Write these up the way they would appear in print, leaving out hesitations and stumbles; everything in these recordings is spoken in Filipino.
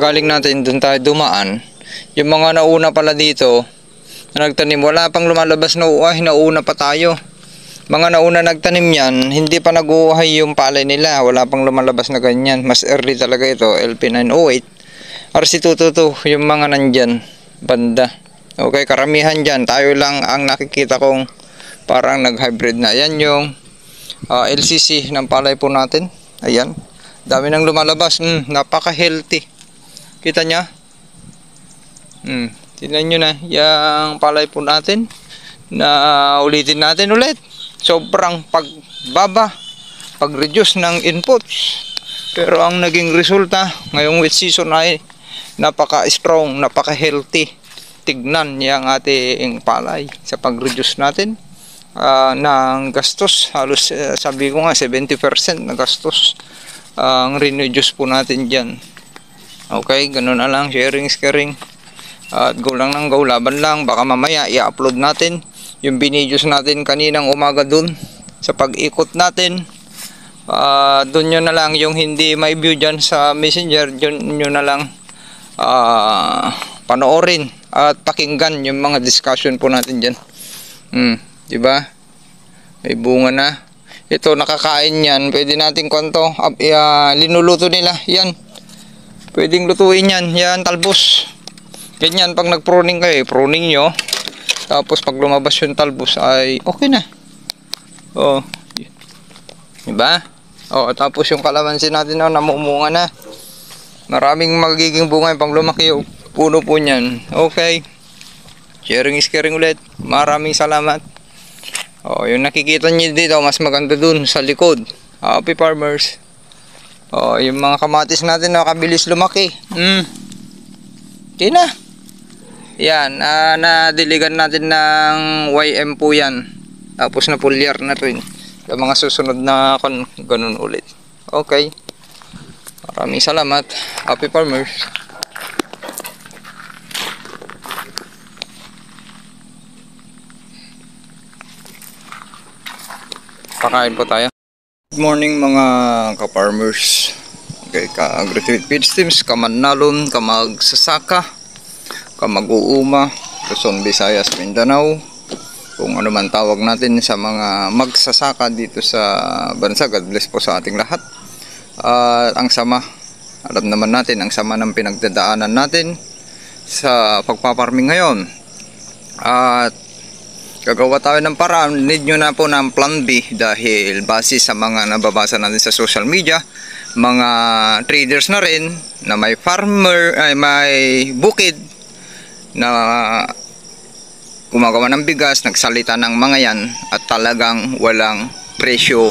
kagaling natin, doon tayo dumaan. Yung mga nauna pala dito na nagtanim, wala pang lumalabas na uhay, nauna pa tayo. Mga nauna nagtanim yan, hindi pa nag-uuhay yung palay nila, wala pang lumalabas na ganyan. Mas early talaga ito, LP908, RC222, yung mga nandyan banda. Okay, karamihan dyan, tayo lang ang nakikita kong parang nag-hybrid na. Yan yung LCC ng palay po natin. Ayan, dami nang lumalabas. Napaka-healthy. Kita nya? Tignan nyo na yung palay po natin. Na ulitin natin ulit. Sobrang pagbaba, pag-reduce ng inputs. Pero ang naging resulta ngayong wet season ay napaka-strong, napaka-healthy. Tignan yung ating palay sa pag-reduce natin ng gastos. Halos sabi ko nga 70% na gastos ang reduce po natin dyan. Okay, ganun na lang, sharing is caring. At go lang ng go, laban lang. Baka mamaya i-upload natin yung binidyo's natin kaninang umaga dun sa pag-ikot natin. Dun nyo na lang yung hindi may view dyan sa messenger, dun nyo na lang panoorin at pakinggan yung mga discussion po natin dyan. Diba? May bunga na. Ito, nakakain yan. Pwede natin konto. Linuluto nila. Yan. Pwedeng lutuin yan. Yan, talbos. Ganyan, pag nag-pruning kayo, pruning nyo. Tapos pag lumabas yung talbos ay okay na. Diba? Tapos yung kalamansi natin namumunga na. Maraming magiging bunga pang lumaki yung puno po niyan. Okay. Sharing is caring ulit. Maraming salamat. Yung nakikita niyo dito, mas maganda dun sa likod. Happy farmers. Yung mga kamatis natin nakabilis lumaki. Okay na. Yan, nadiligan natin ng YM po yan. Tapos na pulyar na rin. Yung mga susunod na ganun ulit. Okay. Maraming salamat. Happy farmers. Pakain po tayo. Good morning mga ka-farmers. Okay, ka-agri-feed teams, kamanalon, kamagsasaka, kamag-uuma, Luzon, Visayas, Mindanao, kung ano man tawag natin sa mga magsasaka dito sa bansa. God bless po sa ating lahat. Ang sama, alam naman natin ang sama ng pinagdadaanan natin sa pagpaparming ngayon. At gagawa tayo ng paraan. Need nyo na po ng plan B dahil base sa mga nababasa natin sa social media, mga traders na rin na may farmer, may bukid na gumagawa ng bigas, nagsalita ng mga yan at talagang walang presyo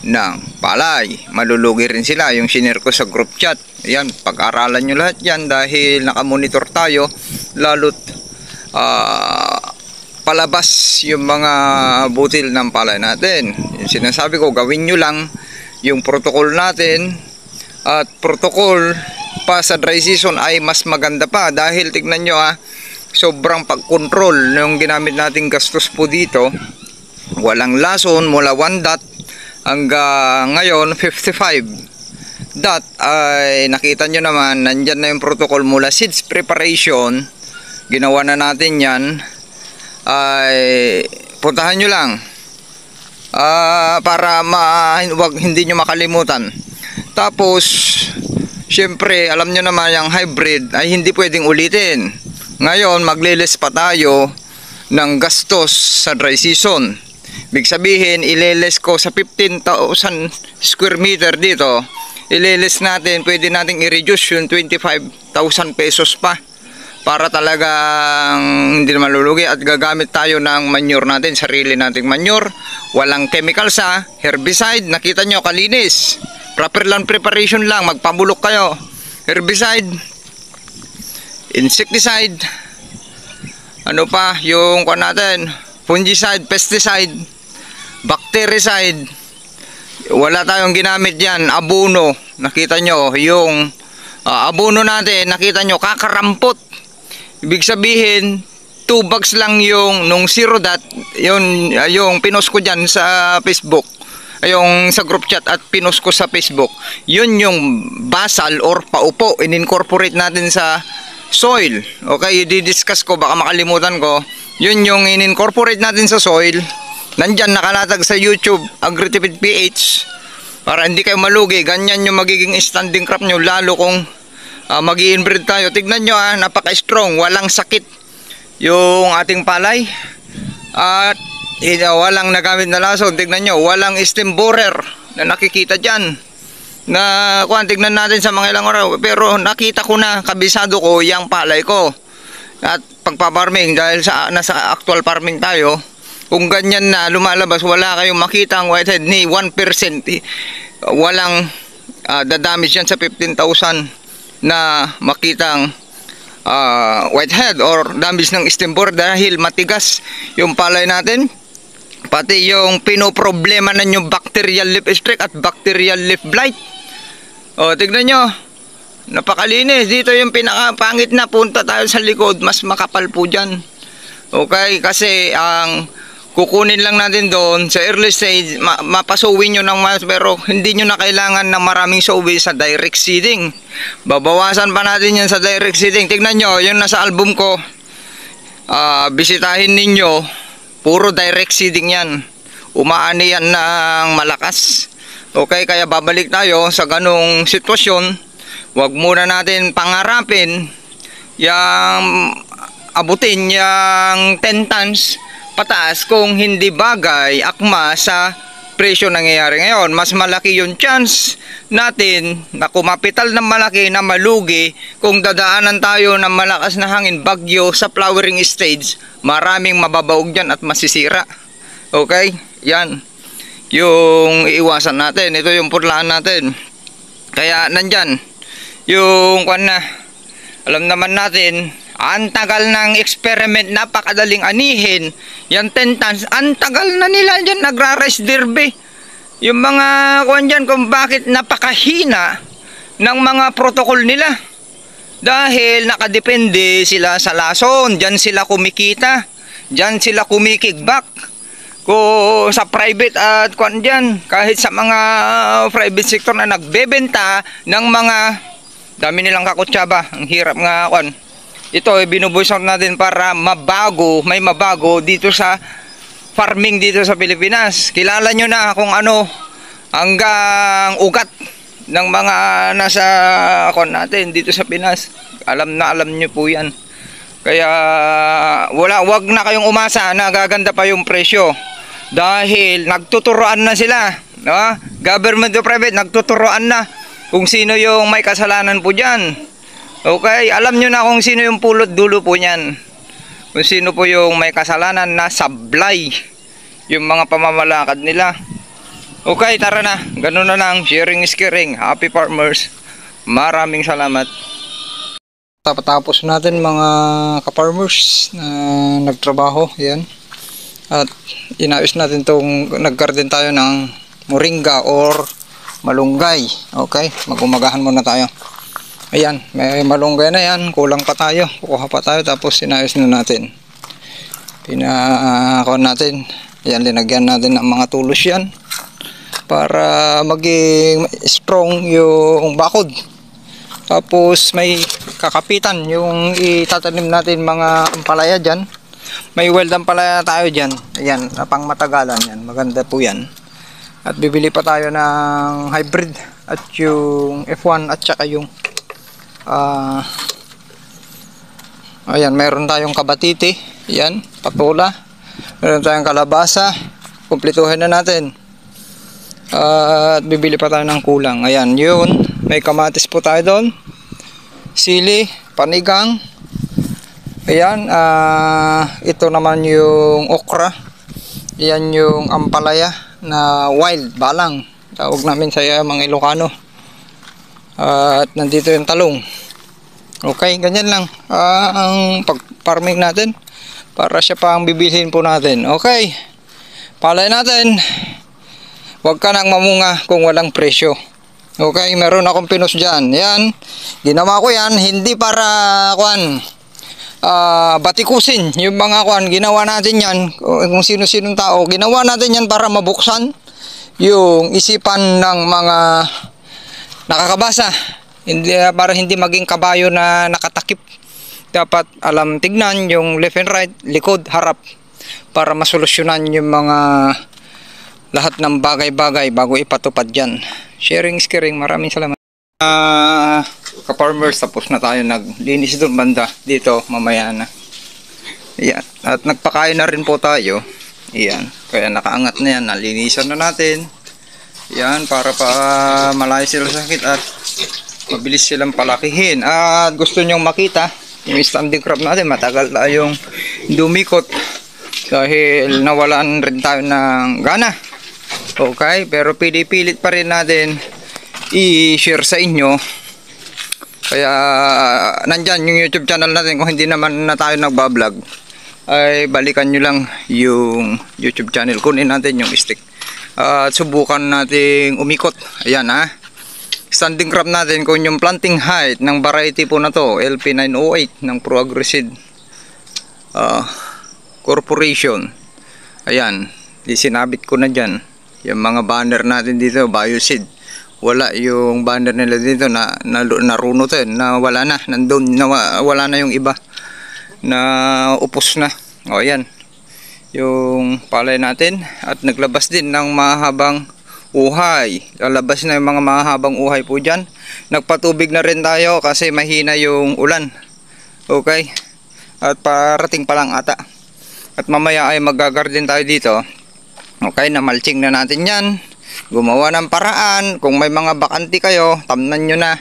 ng palay. Malulugi rin sila. Yung sinare ko sa group chat, ayan, pag-aralan nyo lahat yan dahil nakamonitor tayo, lalo't palabas yung mga butil ng palay natin. Yung sinasabi ko, gawin nyo lang yung protocol natin, at protocol pa sa dry season ay mas maganda pa dahil tignan nyo sobrang pag-control yung ginamit nating gastos po dito. Walang lason mula 1 dot hanggang ngayon 55 dot ay nakita nyo naman, nandyan na yung protocol mula seeds preparation. Ginawa na natin yan. Ay puntahan nyo lang para hindi nyo makalimutan. Tapos syempre alam nyo naman yung hybrid ay hindi pwedeng ulitin. Ngayon maglilis pa tayo ng gastos sa dry season. Ibig sabihin ililis ko sa 15,000 square meter dito, ililis natin, pwede nating i-reduce yung 25,000 pesos pa para talagang hindi na malulugi. At gagamit tayo ng manure natin, sarili nating manure, walang chemicals herbicide. Nakita nyo, kalinis, proper land preparation lang, magpabulok kayo. Herbicide, insecticide, ano pa yung natin, fungicide, pesticide, bactericide, wala tayong ginamit yan. Abono, nakita nyo yung abono natin, nakita nyo kakarampot. Ibig sabihin 2 bags lang yung nung 0 dot, yung pinost ko dyan sa Facebook yung sa group chat at pinost ko sa Facebook, yun yung basal or paupo, in-incorporate natin sa soil. Okay, i-discuss ko, baka makalimutan ko. Yun yung in-incorporate natin sa soil. Nandyan nakalatag sa YouTube, Agritipid PH, para hindi kayo malugi. Ganyan yung magiging standing crop nyo, lalo kung mag-i-inbreed tayo. Tignan nyo, napaka-strong, walang sakit yung ating palay. At walang nagamit na lason. Tignan nyo, walang stem borer na nakikita dyan. Tignan natin sa mga ilang araw. Pero nakita ko na, kabisado ko yung palay ko. At pagpa-farming, dahil nasa actual farming tayo, kung ganyan na lumalabas, wala kayong makita ang whitehead ni 1%, walang dadamage yan sa 15,000 na makitang whitehead or damage ng stem borer, dahil matigas yung palay natin. Pati yung pinoproblema na yung bacterial leaf streak at bacterial leaf blight. Tignan nyo, napakalinis. Dito yung pinakapangit na, punta tayo sa likod, mas makapal po dyan. Okay, kasi ang kukunin lang natin doon sa early stage, mapasowin nyo ng mas, pero hindi nyo na kailangan ng maraming sowi sa direct seeding. Babawasan pa natin yan sa direct seeding. Tignan nyo, yung nasa album ko, bisitahin ninyo, puro direct seeding yan. Umaani yan ng malakas. Okay, kaya babalik tayo sa ganong sitwasyon. Huwag muna natin pangarapin yung abutin yung 10 tons pataas kung hindi bagay, akma sa presyo nangyayari ngayon. Mas malaki yung chance natin na kumapital ng malaki na malugi kung dadaanan tayo ng malakas na hangin, bagyo sa flowering stage. Maraming mababaog dyan at masisira. Okay, yan yung iiwasan natin. Ito yung purlaan natin. Kaya nandyan yung alam naman natin, ang tagal ng experiment, napakadaling anihin. Yan 10 tons, ang tagal na nila dyan nagra-rice derby. Yung mga dyan kung bakit napakahina ng mga protocol nila. Dahil nakadepende sila sa lason, dyan sila kumikita, dyan sila kumikickback. Kung sa private at dyan, kahit sa mga private sector na nagbebenta ng mga dami nilang kakutsaba, ang hirap nga ito binubuhos natin para may mabago dito sa farming dito sa Pilipinas. Kilala nyo na kung ano hanggang ugat ng mga nasa natin dito sa Pinas. Alam nyo po yan. Kaya wag na kayong umasa na gaganda pa yung presyo, dahil nagtuturoan na sila, no? Government to private, nagtuturoan na kung sino yung may kasalanan po dyan. Okay, alam nyo na kung sino yung pulot dulo po niyan. Kung sino po yung may kasalanan na sablay yung mga pamamalakad nila. Okay, tara na. Ganun na lang. Sharing is caring. Happy farmers. Maraming salamat. Tapos natin mga ka-farmers na nagtrabaho. Yan. At inayos natin itong nag-garden tayo ng moringa or malunggay. Okay, mag-umagahan muna tayo. Ayan, may malunggay na yan. Kulang pa tayo. Kukuha pa tayo. Tapos sinayos na natin. Pinakaon natin. Ayan, linagyan natin ng mga tulos yan. Para maging strong yung bakod. Tapos may kakapitan. Yung itatanim natin mga ampalaya dyan. May wild ampalaya tayo dyan. Ayan, pang matagalan yan. Maganda po yan. At bibili pa tayo ng hybrid. At yung F1 at saka yung ayan, meron tayong kabatiti, yan, patula, meron tayong kalabasa, kumpletuhin na natin. At bibili pa tayo ng kulang. Ayan, yun, may kamatis po tayo doon, sili, panigang. Ayan, ito naman yung okra. Yan yung ampalaya na wild, balang, tawag namin sa mga Ilocano. At nandito yung talong. Okay, ganyan lang ang pag-farming natin. Para siya pa ang bibilhin po natin. Okay, palay natin. Huwag ka nang mamunga kung walang presyo. Okay, meron akong pinos dyan. Yan, ginawa ko yan hindi para batikusin yung mga ginawa natin yan, kung sino-sinong tao. Ginawa natin yan para mabuksan yung isipan ng mga nakakabasa, hindi, para hindi maging kabayo na nakatakip. Dapat alam tignan yung left and right, likod, harap, para masolusyonan yung mga lahat ng bagay-bagay bago ipatupad yan. Sharing is caring. Maraming salamat. Ka-farmers, tapos na tayo naglinis doon banda. Dito, mamaya na. Ayan. At nagpakain na rin po tayo. Ayan. Kaya nakaangat na yan. Nalinisan na natin. Ayan. Para pa malayo sila sa sakit at mabilis silang palakihin. At gusto nyong makita yung standing crab natin. Matagal tayong dumikot dahil nawalan rin tayo ng gana. Okay. Pero pilit pa rin natin i-share sa inyo. Kaya nandyan yung YouTube channel natin. Kung hindi naman na tayo nagbablog, ay balikan nyo lang yung YouTube channel. Kunin natin yung stick at subukan nating umikot. Ayan ha. Standing crab natin kung yung planting height ng variety po na to, LP908 ng Pro Agri-Seed Corporation. Ayan, sinabit ko na dyan yung mga banner natin dito, Bioseed. Wala yung banner nila dito na narunot na wala na, nandun na, wala na yung iba na upos na. O ayan yung palay natin at naglabas din ng mahabang uhay. Lalabas na yung mga mahabang uhay po dyan. Nagpatubig na rin tayo kasi mahina yung ulan. Okay, at parating pa lang ata. At mamaya ay magagarden tayo dito. Okay, na mulching na natin yan. Gumawa ng paraan. Kung may mga bakanti kayo, tamnan nyo na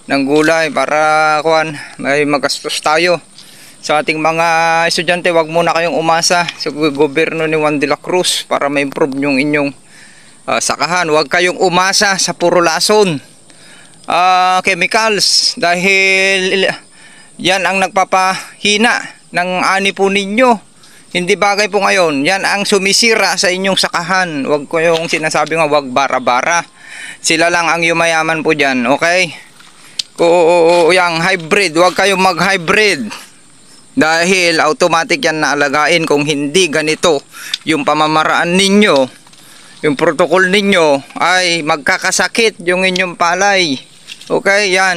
ng gulay para may magastos tayo. Sa ating mga estudyante, wag muna kayong umasa sa gobyerno ni Juan de la Cruz para ma-improve yung inyong sakahan. Wag kayong umasa sa puro lason, chemicals, dahil yan ang nagpapahina ng ani po ninyo. Hindi bagay po ngayon. Yan ang sumisira sa inyong sakahan. Huwag ko yung sinasabi nga, huwag bara-bara. Sila lang ang yumayaman po dyan. Okay? Yung hybrid, huwag kayong mag-hybrid. Dahil automatic yan na alagain. Kung hindi ganito yung pamamaraan ninyo, yung protocol ninyo, ay magkakasakit yung inyong palay. Okay? Yan.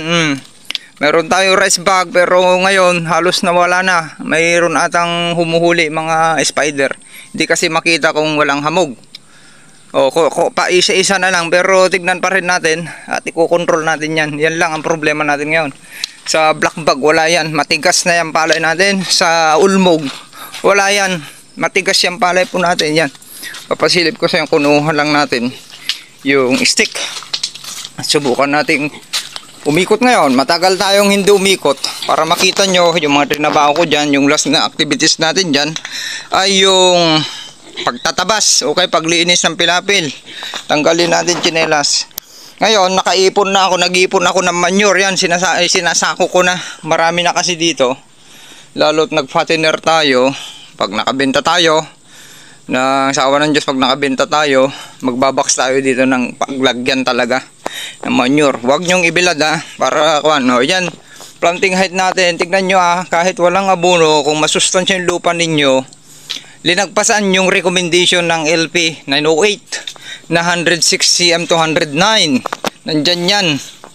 Meron tayo rice bag pero ngayon halos nawala na. Mayroon atang humuhuli mga spider. Hindi kasi makita kung walang hamog. Pa isa-isa na lang pero tignan pa rin natin at iko-control natin yan. Yan lang ang problema natin ngayon. Sa black bag wala yan. Matigas na yung palay natin. Sa ulmog wala yan. Matigas yung palay po natin yan. Papasilip ko sa yung kunuhan lang natin yung stick. Subukan natin umikot ngayon. Matagal tayong hindi umikot. Para makita nyo yung mga trinabaho ko dyan, yung last na activities natin dyan ay yung pagtatabas. Okay, paglinis ng pilapil. Tanggalin natin tsinelas. Ngayon nakaipon na ako, nag-ipon ako ng manure. Yan, sinasako ko na. Marami na kasi dito. Lalo't nag-fattener tayo. Pag nakabenta tayo sa awa ng Diyos, pag nakabenta tayo, magbabox tayo dito ng paglagyan talaga ng manure. Huwag nyong ibilad para yan, planting height natin, tignan nyo kahit walang abono, kung masustansya yung lupa ninyo, linagpasan yung recommendation ng LP 908 na 106 cm to 109, nandyan yan,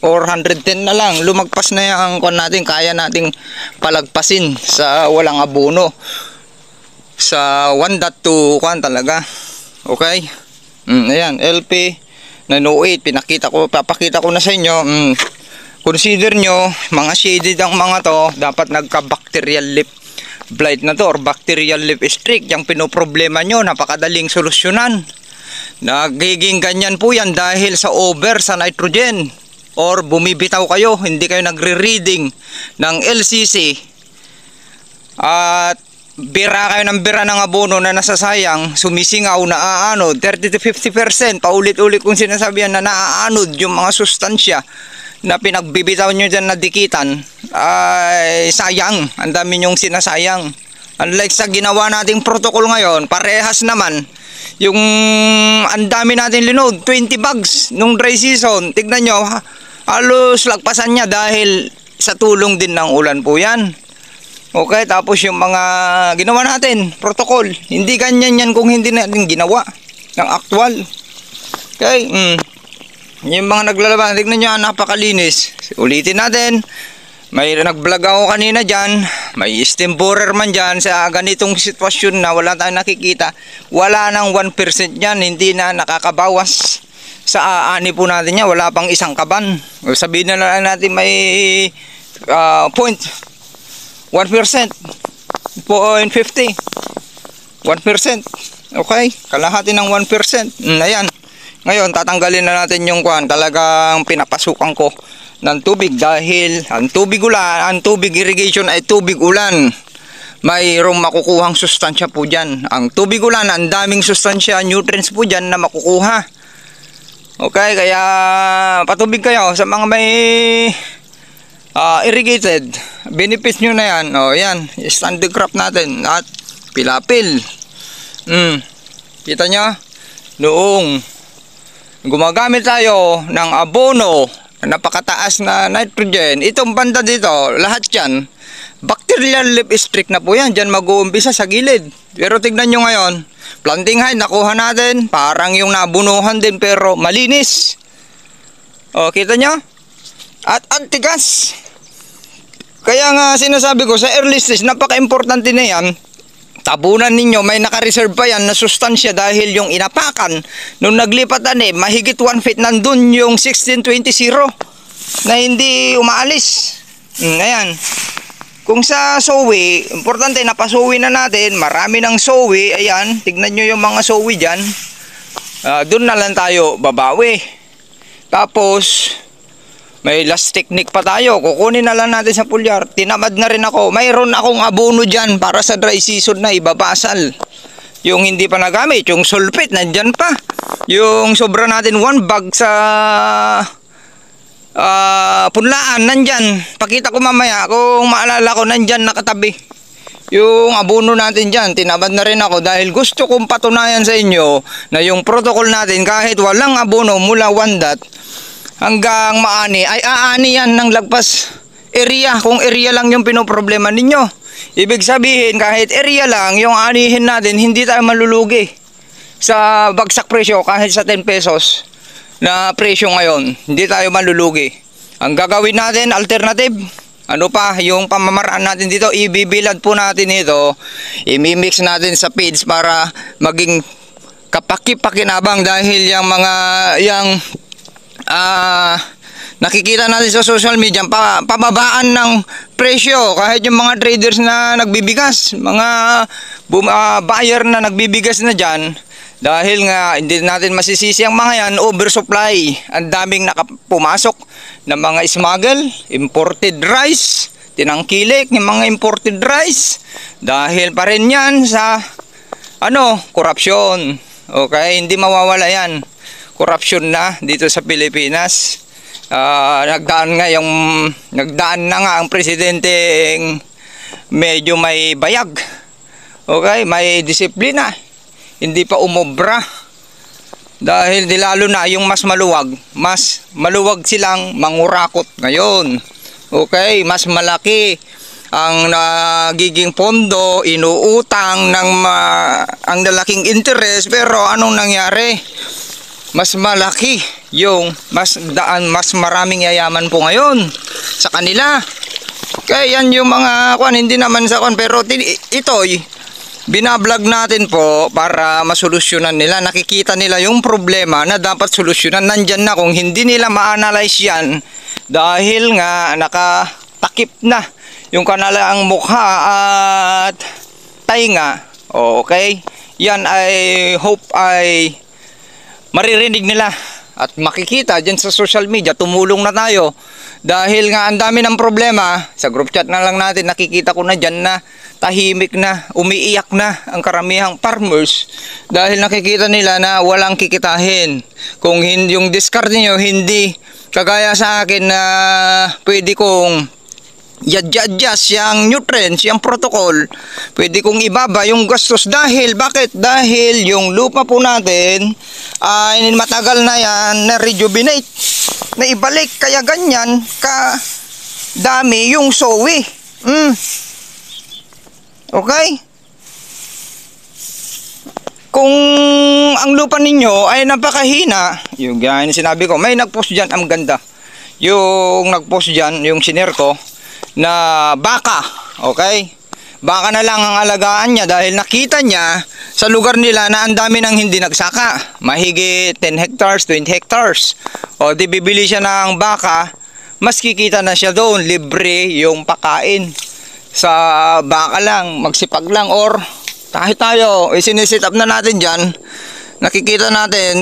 or 110 na lang, lumagpas na yung natin, kaya nating palagpasin sa walang abono sa 1.2 talaga. Okay, ayan, LP 908, papakita ko na sa inyo. Consider nyo, mga shaded ang mga to, dapat nagka-bacterial leaf blight na to or bacterial leaf streak. Yung pinoproblema nyo, napakadaling solusyonan. Nagiging ganyan po yan dahil sa over sa nitrogen or bumibitaw kayo, hindi kayo nagre-reading ng LCC at bira kayo ng bira ng abono na nasasayang, sumisingaw, naaanod 30 to 50%, paulit-ulit kung sinasabihan na naaanod yung mga sustansya na pinagbibitaw nyo dyan na dikitan, ay sayang, ang dami nyong sinasayang. Unlike sa ginawa nating protocol ngayon, parehas naman yung ang dami natin linod, 20 bags nung dry season. Tignan nyo, halos lagpasan niya dahil sa tulong din ng ulan po yan. Okay, tapos yung mga ginawa natin, protocol, hindi ganyan yan kung hindi natin ginawa ng actual. Okay, yung mga naglalaban, tignan nyo, napakalinis. Ulitin natin. May nag-vlog ako kanina dyan. May stem borer man dyan sa ganitong sitwasyon na wala tayong nakikita. Wala nang 1% yan. Hindi na nakakabawas sa ani po natin yan. Wala pang isang kaban. Sabihin na lang natin may 0.1%. 0.50. 1%. Okay. Kalahati ng 1%. Ayan. Ngayon, tatanggalin na natin yung kuhan. Talagang pinapasukan ko ng tubig dahil ang tubig irrigation ay tubig ulan. Mayroong makukuhang sustansya po dyan. Ang tubig ulan, ang daming sustansya, nutrients po dyan na makukuha. Okay, kaya patubig kayo sa mga may irrigated. Benefits nyo na yan. O, yan. Standard crop natin. At pilapil. Kita nyo? Noong gumagamit tayo ng abono, napakataas na nitrogen, itong banda dito, lahat yan, bacterial leaf streak na po yan. Dyan mag-uumpisa sa gilid. Pero tignan nyo ngayon, planting height, nakuha natin, parang yung nabunuhan din pero malinis. O, kita nyo? At antigas. Kaya nga sinasabi ko, sa early stage, napaka-importante na yan. Tabunan ninyo, may naka-reserve pa yan na sustansya dahil yung inapakan nung naglipat mahigit 1 feet nandun yung 1620 na hindi umaalis. Ayan. Kung sa sowi, importante napasuwi na natin, marami ng sowi. Ayan, tignan nyo yung mga sowi dyan. Doon na lang tayo babawi. Tapos may last technique pa tayo. Kukunin na lang natin sa pulyar. Tinamad na rin ako. Mayroon akong abono dyan para sa dry season na ibabasal. Yung hindi pa nagamit, yung sulfate, nandyan pa. Yung sobra natin 1 bag sa punlaan, nandyan. Pakita ko mamaya kung maalala ko, nandyan nakatabi. Yung abono natin dyan, tinamad na rin ako dahil gusto kong patunayan sa inyo na yung protocol natin kahit walang abono mula 1 dot hanggang maani ay aani yan ng lagpas area. Kung area lang yung pinoproblema ninyo, ibig sabihin kahit area lang yung anihin natin, hindi tayo malulugi sa bagsak presyo. Kahit sa 10 pesos na presyo ngayon, hindi tayo malulugi. Ang gagawin natin, alternative, ano pa yung pamamaraan natin dito, ibibilad po natin ito, imimix natin sa feeds para maging kapaki-pakinabang dahil yung mga nakikita natin sa social media, pababaan ng presyo. Kahit yung mga traders na nagbibigas, mga buyer na nagbibigas na dyan, dahil nga hindi natin masisisi ang mga yan, oversupply. Ang daming pumasok na mga smuggle, imported rice, tinangkilik ng mga imported rice. Dahil pa rin yan sa korupsyon. Okay, hindi mawawala yan. Corruption na dito sa Pilipinas. Nagdaan na nga ang presidenteng medyo may bayag. Okay, may disiplina. Hindi pa umobra. Dahil lalo na yung mas maluwag silang mangurakot ngayon. Okay, mas malaki ang nagiging pondo, inuutang ng ang lalaking interest, pero anong nangyari? Mas malaki yung mas maraming yayaman po ngayon sa kanila. Kaya yan yung mga hindi naman sa pero ito binablog natin po para masolusyonan nila. Nakikita nila yung problema na dapat solusyonan, nandyan na. Kung hindi nila ma-analyze yan, dahil nga nakatakip na yung kanilang mukha at tainga, okay, yan ay hope ay maririnig nila at makikita dyan sa social media. Tumulong na tayo dahil nga ang dami ng problema. Sa group chat na lang natin, nakikita ko na dyan na tahimik na, umiiyak na ang karamihang farmers dahil nakikita nila na walang kikitahin. Kung hindi yung discard niyo, hindi kagaya sa akin na pwede kong i-adjust yung nutrients, yung protocol, pwede kong ibaba yung gastos. Dahil bakit? Dahil yung lupa po natin ay matagal na yan na rejuvenate, na ibalik, kaya ganyan ka dami yung sowi. Okay, kung ang lupa ninyo ay napakahina, yung yan sinabi ko, may nagpost dyan, ang ganda. Yung nagpost dyan, yung siner ko, na baka, okay? Baka na lang ang alagaan niya dahil nakita niya sa lugar nila na ang dami nang hindi nagsaka. Mahigit 10 hectares, 20 hectares. O di bibili siya ng baka, mas kikita na siya doon, libre yung pakain. Sa baka lang, magsipag lang, or kahit tayo, sinisit up na natin dyan, nakikita natin,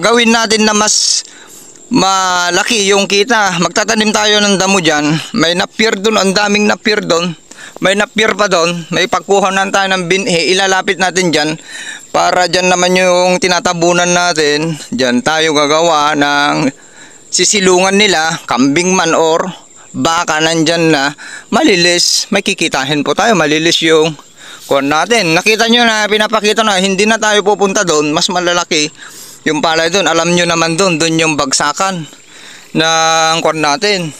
gawin natin na mas malaki yung kita. Magtatanim tayo ng damo dyan, may napier doon, ang daming napier doon. May napier pa doon, may pagkuha na tayo ng binhi, ilalapit natin dyan para dyan naman yung tinatabunan natin. Dyan tayo gagawa ng sisilungan nila, kambing man or baka nandyan na malilis. May kikitahin po tayo, malilis yung kuwan natin. Nakita nyo na, pinapakita na, hindi na tayo pupunta doon, mas malalaki yung palay doon. Alam nyo naman doon yung bagsakan ng kuwan natin.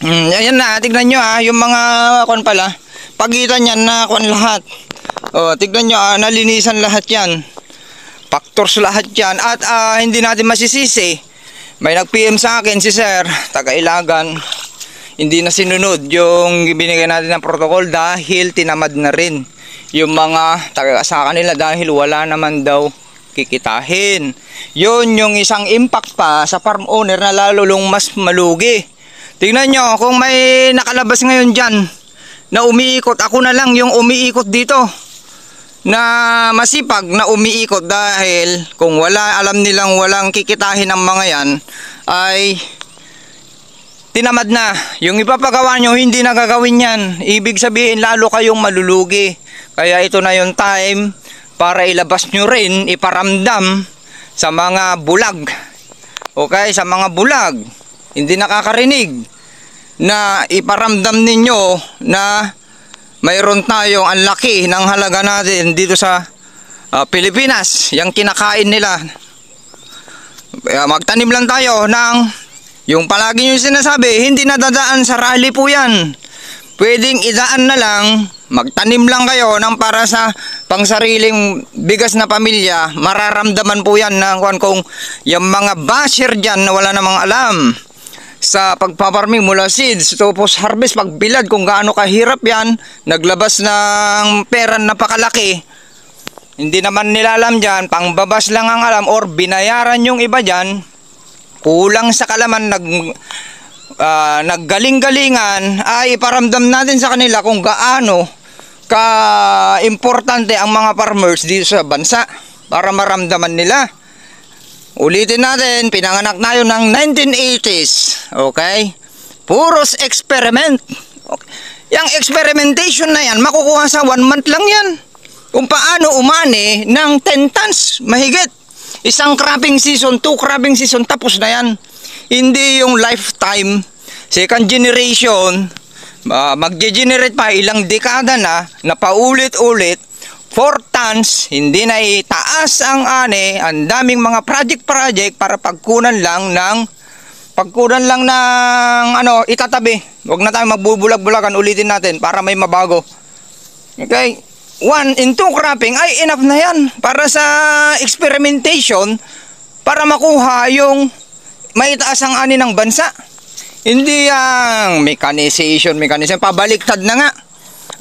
Ayan na, tignan nyo yung mga kuwan pala, pagitan yan na kuwan lahat. Tignan nyo nalinisan lahat yan, factors lahat yan. At hindi natin masisisi, may nag-PM sa akin si Sir, taga-Ilagan, hindi na sinunod yung binigay natin ng protocol dahil tinamad na rin yung mga taga-saka nila dahil wala naman daw kikitahin. Yun yung isang impact pa sa farm owner na lalong mas malugi. Tingnan nyo, kung may nakalabas ngayon dyan na umiikot, ako na lang yung umiikot dito na masipag na umiikot dahil kung wala, alam nilang walang kikitahin ng mga yan, ay tinamad na. Yung ipapagawa nyo, hindi na gagawin yan. Ibig sabihin, lalo kayong malulugi. Kaya ito na yung time para ilabas nyo rin, iparamdam sa mga bulag. Okay, sa mga bulag, hindi nakakarinig, na iparamdam ninyo na mayroon tayong ang laki ng halaga natin dito sa Pilipinas, yung kinakain nila. Magtanim lang tayo ng yung palagi nyo sinasabi, hindi nadadaan sa rally po yan. Pwedeng idaan na lang, magtanim lang kayo ng para sa pangsariling bigas na pamilya. Mararamdaman po yan na kung yung mga basher dyan na wala namang alam sa pagpaparming mula seeds tapos harvest, pagbilad, kung gaano kahirap yan, naglabas ng pera na napakalaki. Hindi naman nila alam dyan, pangbabas lang ang alam, or binayaran yung iba dyan, kulang sa kalaman, naggaling-galingan, ay iparamdam natin sa kanila kung gaano ka-importante ang mga farmers dito sa bansa para maramdaman nila. Ulitin natin, pinanganak tayo ng 1980s, okay? Puros experiment. Okay. Yung experimentation na yan, makukuha sa 1 month lang yan. Kung paano umani ng 10 tons, mahigit. Isang cropping season, 2 cropping season, tapos na yan. Hindi yung lifetime, second generation, magge-generate pa ilang dekada na paulit-ulit, 4 tons, hindi na itaas ang ani, ang daming mga project para pagkunan lang ng itatabi. Huwag na tayo magbubulag-bulagan, ulitin natin para may mabago. Okay? 1 in 2 cropping ay enough na yan para sa experimentation, para makuha yung maitaas ang ani ng bansa. Hindi ang mechanization, pabaliktad na nga.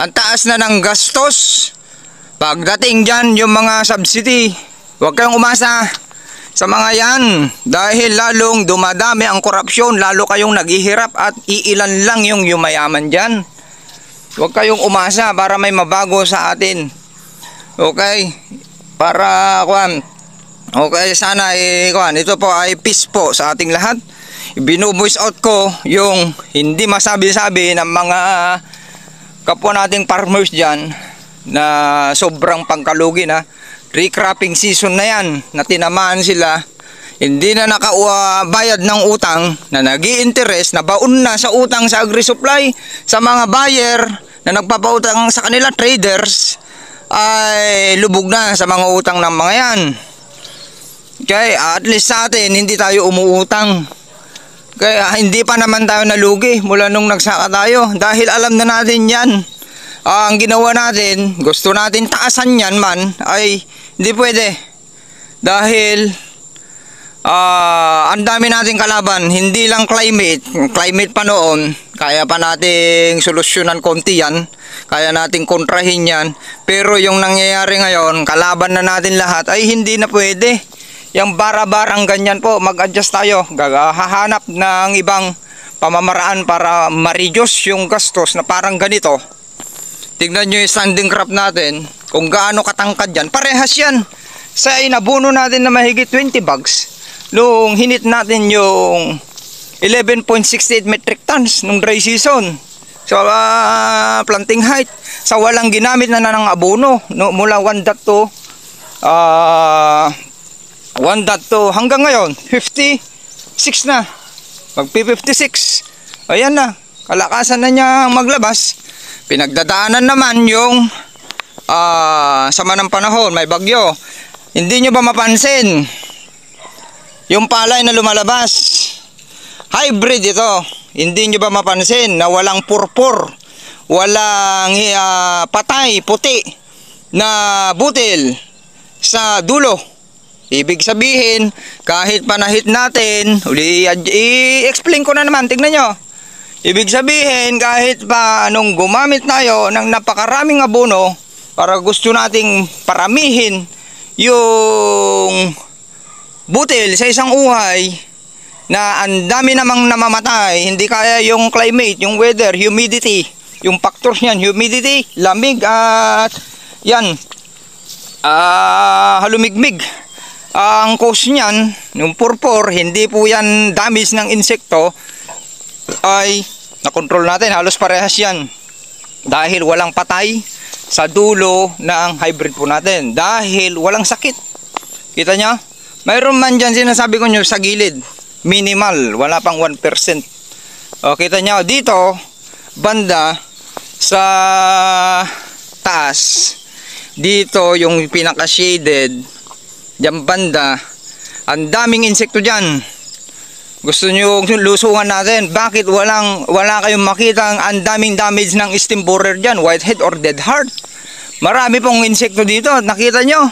Ang taas na ng gastos. Pagdating dyan yung mga subsidy, huwag kayong umasa sa mga yan dahil lalong dumadami ang korupsyon, lalo kayong naghihirap at iilan lang yung yumayaman dyan. Huwag kayong umasa para may mabago sa atin. Okay? Para okay, sana ito po ay peace po sa ating lahat. Binu-voice out ko yung hindi masabi-sabi ng mga kapwa nating farmers dyan na sobrang pangkalugi na. Recropping season na yan, na tinamaan sila, hindi na nakabayad ng utang, na nag-i-interest, na baon na sa utang sa agri-supply, sa mga buyer na nagpapautang sa kanila, traders, ay lubog na sa mga utang ng mga yan. Okay, at least sa atin, hindi tayo umuutang. Kaya hindi pa naman tayo nalugi mula nung nagsaka tayo, dahil alam na natin yan. Ang ginawa natin, gusto natin taasan yan man, ay hindi pwede. Dahil ang dami nating kalaban, hindi lang climate pa noon, kaya pa nating solusyonan konti yan, kaya nating kontrahin yan. Pero yung nangyayari ngayon, kalaban na natin lahat, ay hindi na pwede. Yung bara-barang ganyan po, mag-adjust tayo, hahanap ng ibang pamamaraan para ma-reduce yung gastos na parang ganito. Tignan nyo yung standing crop natin, kung gaano katangkad yan, parehas yan sa inabuno natin na mahigit 20 bags nung hinit natin yung 11.68 metric tons nung dry season. So planting height sa walang ginamit na ng abono, no, mula 1.2 hanggang ngayon 56 na, magpi-56. Ayan na, kalakasan na niya maglabas. Pinagdadaanan naman yung sama ng panahon, may bagyo. Hindi nyo ba mapansin yung palay na lumalabas? Hybrid ito. Hindi nyo ba mapansin na walang purpur, walang patay, puti na butil sa dulo? Ibig sabihin, kahit panahit natin, i-explain ko na naman, tignan nyo. Ibig sabihin, kahit pa nung gumamit tayo ng napakaraming abono para gusto nating paramihin yung butil sa isang uhay na ang dami namang namamatay, hindi kaya yung climate, yung weather, humidity, yung factors niyan, humidity, lamig at yan, halumigmig. Ang cause niyan, yung purpur, hindi po yan damage ng insekto, ay nakontrol natin, halos parehas yan dahil walang patay sa dulo ng hybrid po natin, dahil walang sakit. Kita nyo? Mayroon man dyan sinasabi ko nyo sa gilid, minimal, wala pang 1%. O, kita nyo, dito banda sa taas, dito yung pinaka shaded, dyan banda, ang daming insekto dyan. Gusto nyo lusungan natin, bakit wala kayong makita ang daming damage ng stem borer dyan, whitehead or dead heart? Marami pong insekto dito, nakita nyo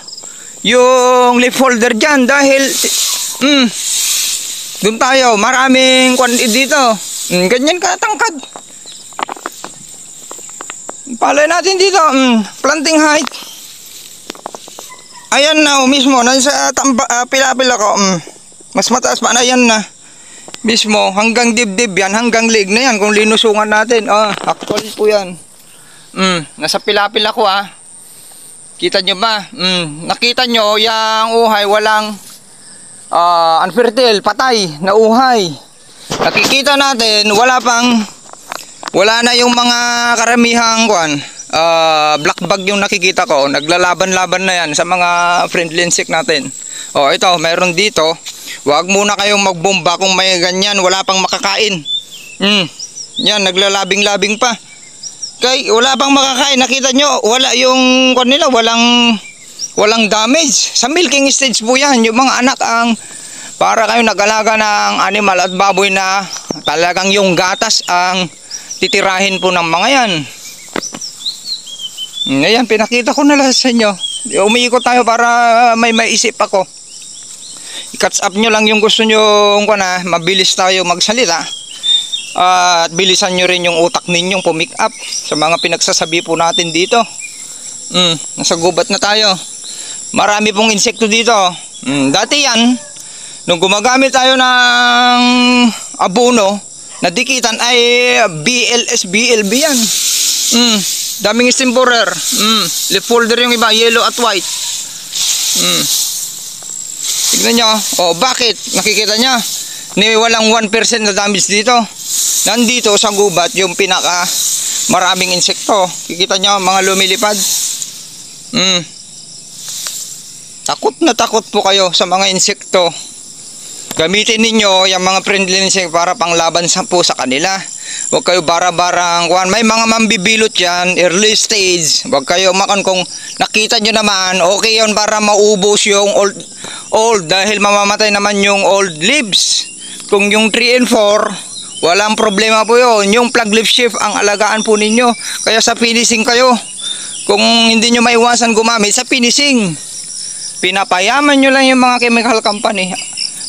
yung leaf folder dyan, dahil doon tayo, maraming dito, ganyan katangkad. Palay natin dito, planting height, ayan na mismo, nasa pila-pila ko, mas mataas pa na, yan na mismo, hanggang dibdib yan, hanggang leg na yan kung linusungan natin. Actually po yan, nasa pila-pila ko. Kita nyo ba? Nakita nyo yung uhay, walang unfertile, patay na uhay. Nakikita natin, wala na yung mga karamihang black bag yung nakikita ko. Naglalaban-laban na yan sa mga friendly insect natin. Ito, mayroon dito. Huwag muna kayong magbomba kung may ganyan, wala pang makakain. Yan, naglalabing-labing pa. Kay wala pang makakain, nakita nyo, wala yung nila, walang damage. Sa milking stage po yan, yung mga anak ang para kayo nag-alaga ng animal at baboy na talagang yung gatas ang titirahin po ng mga yan. Ayan, pinakita ko na lang sa inyo. Umiikot tayo para may maisip ako. I-catch up nyo lang yung gusto nyo, mabilis tayo magsalita. At bilisan nyo rin yung utak ninyong pumick up sa mga pinagsasabi po natin dito. Nasa gubat na tayo. Marami pong insekto dito. Dati yan, nung gumagamit tayo ng abono, nadikitan ay BLS, BLB yan. Daming stem borer. Leaf folder yung iba, yellow at white. Tignan nyo. Bakit? Nakikita nyo? Walang 1% na damage dito. Nandito sa gubat yung pinaka maraming insekto. Kikita nyo mga lumilipad. Takot na takot po kayo sa mga insekto. Gamitin ninyo yung mga friendly insect para panglaban po sa kanila. Huwag kayo bara-barang may mga mambibilot yan, early stage. Huwag kayo kung nakita nyo naman, okay yun para maubos yung old dahil mamamatay naman yung old leaves. Kung yung 3 and 4, walang problema po yun. Yung plug leaf shift ang alagaan po ninyo. Kaya sa finishing kayo, kung hindi nyo maiwasan gumamit sa finishing, Pinapayaman nyo lang yung mga chemical company,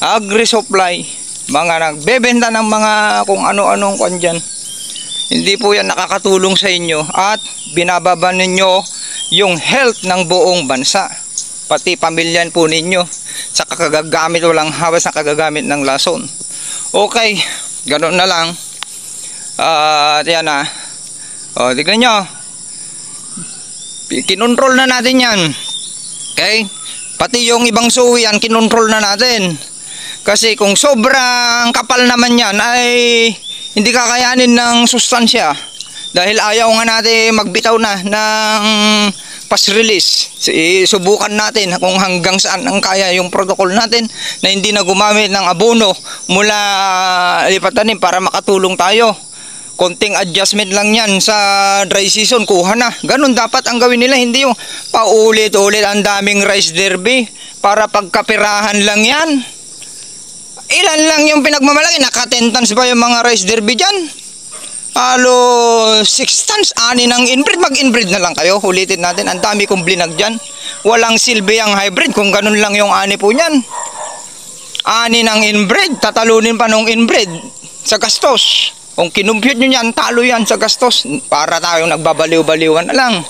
agri-supply, mga nagbebenta ng mga kung ano-anong kwan dyan. Hindi po yan nakakatulong sa inyo at binababa ninyo yung health ng buong bansa. Pati pamilyan po ninyo sa kagagamit, walang hawas na kagagamit ng lason. Okay, ganoon na lang. Yan na. O, tignan nyo. Kinontrol na natin yan. Okay? Pati yung ibang suwian, kinontrol na natin. Kasi kung sobrang kapal naman yan, ay hindi kakayanin ng sustansya. Dahil ayaw nga natin magbitaw na ng pass release. Subukan natin kung hanggang saan ang kaya yung protocol natin na hindi na gumamit ng abono mula lipatanim para makatulong tayo. Konting adjustment lang yan sa dry season, kuha na. Ganun dapat ang gawin nila, hindi yung paulit-ulit ang daming rice derby para pagkapirahan lang yan. Ilan lang yung pinagmamalaki, naka 10 tons ba yung mga rice derby dyan? Halo 6 tons, ani ng inbreed, mag-inbreed na lang kayo. Ulitin natin, ang dami kong blinag dyan. Walang silbi ang hybrid kung ganun lang yung ani po nyan. Ani ng inbreed, tatalunin pa nung inbreed sa gastos. Kung kinumpute nyo yan, talo yan sa gastos. Para tayong nagbabaliw-baliwan na lang.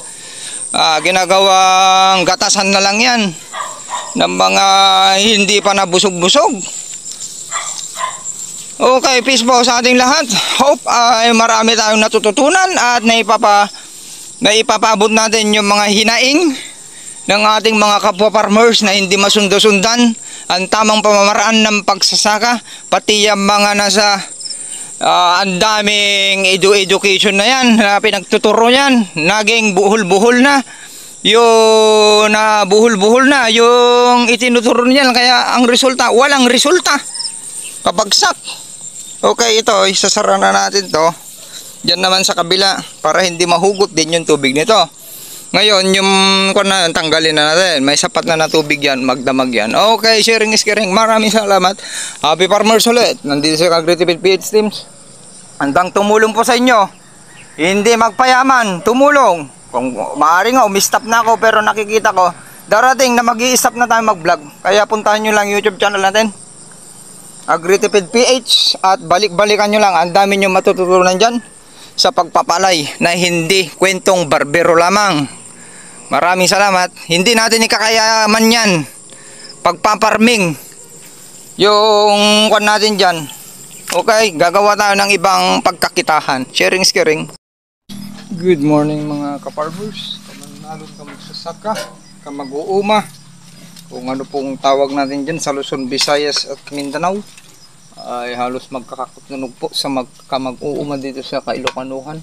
Ginagawang gatasan na lang yan ng mga hindi pa nabusog-busog. Okay, peace po sa ating lahat. Hope ay marami tayong natututunan at naipapabot natin yung mga hinaing ng ating mga kapwa farmers na hindi masundo-sundan ang tamang pamamaraan ng pagsasaka, pati yung mga nasa ang daming education na yan na pinagtuturo yan, naging buhol-buhol na yung buhol-buhol na yung itinuturo niyan, kaya ang resulta, walang resulta, kabagsak. Okay, ito isasara na natin to dyan naman sa kabila para hindi mahugot din yung tubig nito. Ngayon yung tanggalin na natin, may sapat na tubig yan, magdamag yan. Okay, sharing is caring. Maraming salamat. Happy farmers ulit. Nandito sa Agritipid PH Teams. Handang tumulong po sa inyo. Hindi magpayaman, tumulong. Kung maaari nga, umistop na ako pero nakikita ko, darating na mag-i-stop na tayo mag-vlog. Kaya puntahan nyo lang YouTube channel natin, Agritipid PH, at balik-balikan nyo lang. Ang dami nyo matututunan dyan sa pagpapalay na hindi kwentong barbero lamang. Maraming salamat. Hindi natin ikakayaman yan pagpaparming yung kwan natin dyan. Okay, gagawa tayo ng ibang pagkakitahan. Sharing is caring. Good morning mga kaparmers. Kamanalon ka magsasaka, ka mag-uuma, kung ano pong tawag natin dyan sa Luzon, Visayas at Mindanao, ay halos magkakatunog po sa mag-uuma dito sa Kailocanuhan.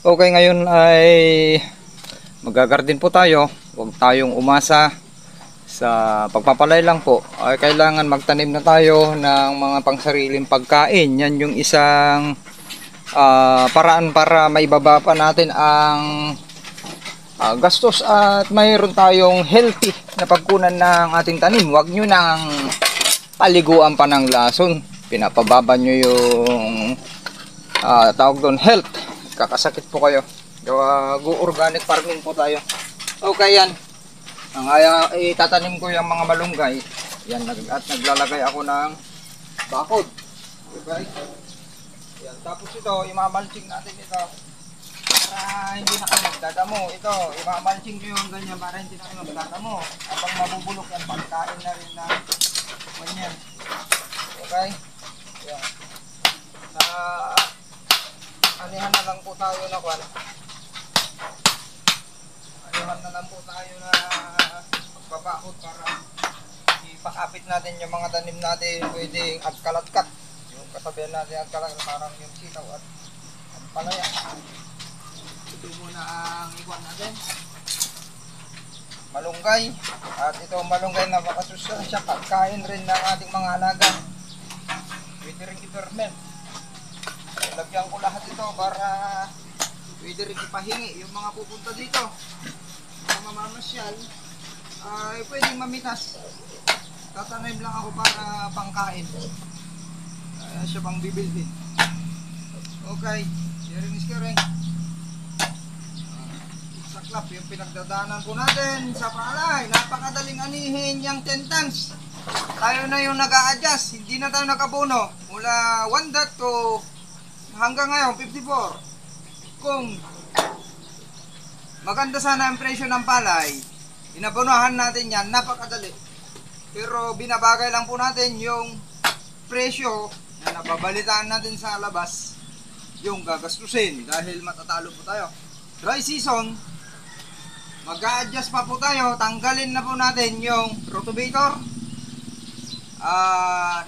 Okay, ngayon ay magagarden po tayo. Huwag tayong umasa sa pagpapalay lang po. Ay kailangan magtanim na tayo ng mga pangsariling pagkain. Yan yung isang paraan para maibaba pa natin ang gastos at mayroon tayong healthy na pagkunan ng ating tanim. Huwag nyo nang paliguan pa ng lason. Pinapababa nyo yung tawag doon, health. Kakasakit po kayo. Go organic farming po tayo. Okay, yan. Ang itatanim ko yung mga malunggay. Yan, at naglalagay ako ng bakod. Okay. Yan. Tapos ito, imamalching natin ito para hindi na kayo magdadamo. Ito, imamalching nyo yung ganyan para hindi na kayo magdadamo. Habang mabubulok yan, pagkain na rin na ganyan. Okay. Yan. Anihan na lang po tayo na kwan. Anihan na lang po tayo na magbabakod para ipakapit natin yung mga tanim natin pwedeng at kalatkat. Yung kasabihan natin at kalatkat parang yung sitaw at palaya. Ito muna ang ikuan natin. Malunggay. At ito malunggay na makasustansya, pagkain rin ng ating mga alaga. Pwede rin i-ferment. Lagyan ko lahat ito para pwede rin ipahingi yung mga pupunta dito. Mga mamamasyal ay pwedeng mamitas. Tatanim lang ako para pangkain. Kaya siya pang bibilhin. Okay, sharing is caring. masaklap yung pinagdadaanan po natin sa palay. Napakadaling anihin yung 10 tons. Tayo na yung nag-a-adjust, hindi na tayo nakabono. Mula 1 dot to hanggang ngayon 54. Kung maganda sana ang presyo ng palay, inabonahan natin yan, napakadali. Pero binabagay lang po natin yung presyo na nababalitaan natin sa labas, yung gagastusin dahil matatalo po tayo. Dry season, mag-a-adjust pa po tayo, tanggalin na po natin yung rotovator,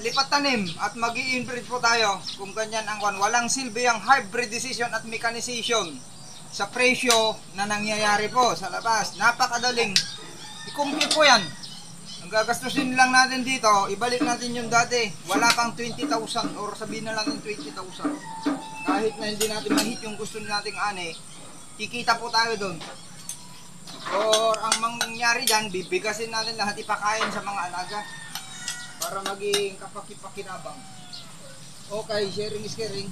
lipat tanim at mag-i-inbreed po tayo kung ganyan ang walang silbi ang hybridization at mechanization sa presyo na nangyayari po sa labas. Napakadaling i-compute po yan. Ang gagastusin lang natin dito, ibalik natin yung dati, wala pang 20,000 or sabihin na natin 20,000. Kahit na hindi natin mahit yung gusto nating ani, kikita po tayo doon. Or ang mangyari dyan, bibigasin natin lahat, ipakain sa mga alaga para maging kapakipakinabang. Okay, sharing is caring.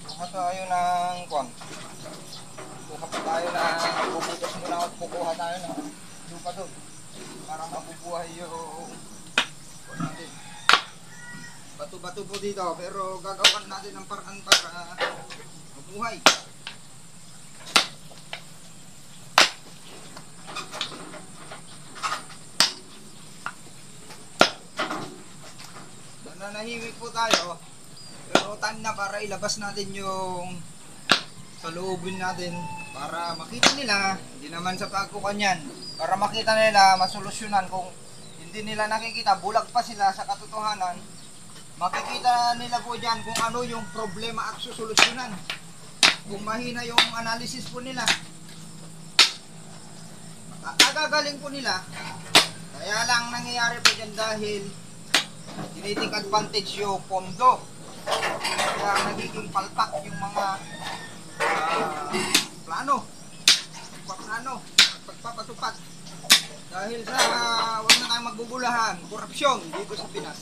Kuha tayo ng kwan. Kuha pa tayo ng puputos muna at kukuha tayo ng lupa doon para mabubuhay yung kwan natin. Bato-bato po dito pero gagawin natin ng paraan para mabuhay. Nanahimik po tayo pero tan na para ilabas natin yung sa loobin natin para makita nila, hindi naman sa pagkukanyan, para makita nila, masolusyonan. Kung hindi nila nakikita, bulag pa sila sa katotohanan, makikita nila po dyan kung ano yung problema at susolusyonan. Kung mahina yung analysis po nila, agagaling po nila. Kaya lang nangyayari po dyan dahil tinitik advantage yung pondo. Kaya nagiging palpak yung mga pagpapatupad. Dahil sa huwag na tayong magbubulahan, korupsyon dito sa Pinas.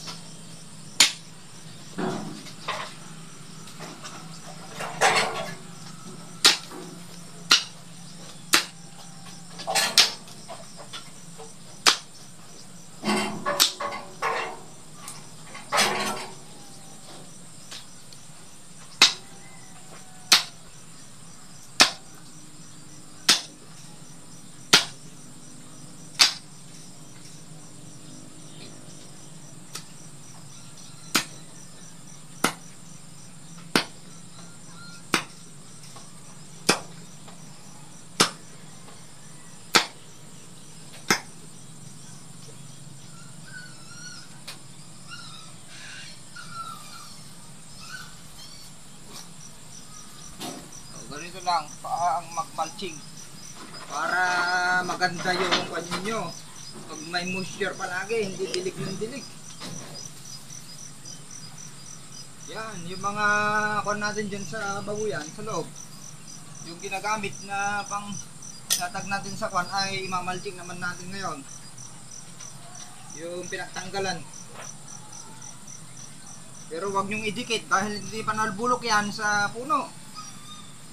Ganito lang ang mag-mulching para maganda yung kanyo nyo. Pag may moisture palagi, hindi dilig ng dilig. Yan, yung mga kwan natin dyan sa babuyan, sa loob, yung ginagamit na pang tatag natin sa kwan ay imamalching naman natin ngayon. Yung pinagtanggalan. Pero wag nyong idikit dahil hindi pa nalbulok yan sa puno.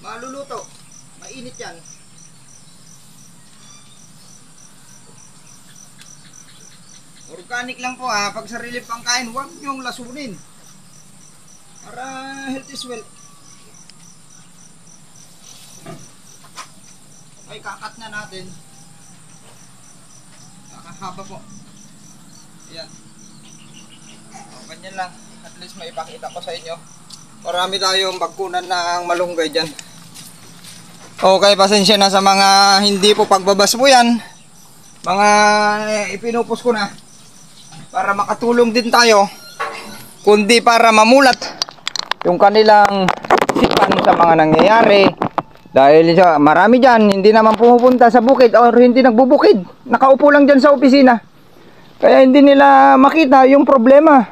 Maluluto, mainit yan. Organic lang po ha, pag sarili pang kain, huwag nyong lasunin. Para health is wealth. Okay, kakat na natin. Nakahaba po. Ayan. O, ganyan lang. At least may ipakita ko sa inyo. Marami tayong pagkunan ng malunggay dyan. Okay, pasensya na sa mga hindi po pagbabas po yan. Mga ipinupos ko na para makatulong din tayo, kundi para mamulat yung kanilang isipan sa mga nangyayari. Dahil marami dyan hindi naman pumupunta sa bukid o hindi nagbubukid, nakaupo lang dyan sa opisina, kaya hindi nila makita yung problema.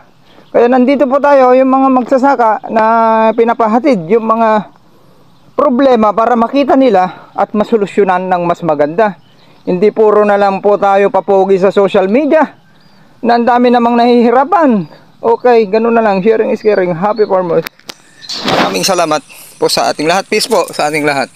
Kaya nandito po tayo, yung mga magsasaka, na pinapahatid yung mga problema para makita nila at masolusyonan ng mas maganda. Hindi puro na lang po tayo papogi sa social media na ang dami namang nahihirapan. Okay, ganun na lang. Sharing is caring. Happy farmers. Maraming salamat. po sa ating lahat. Peace po sa ating lahat.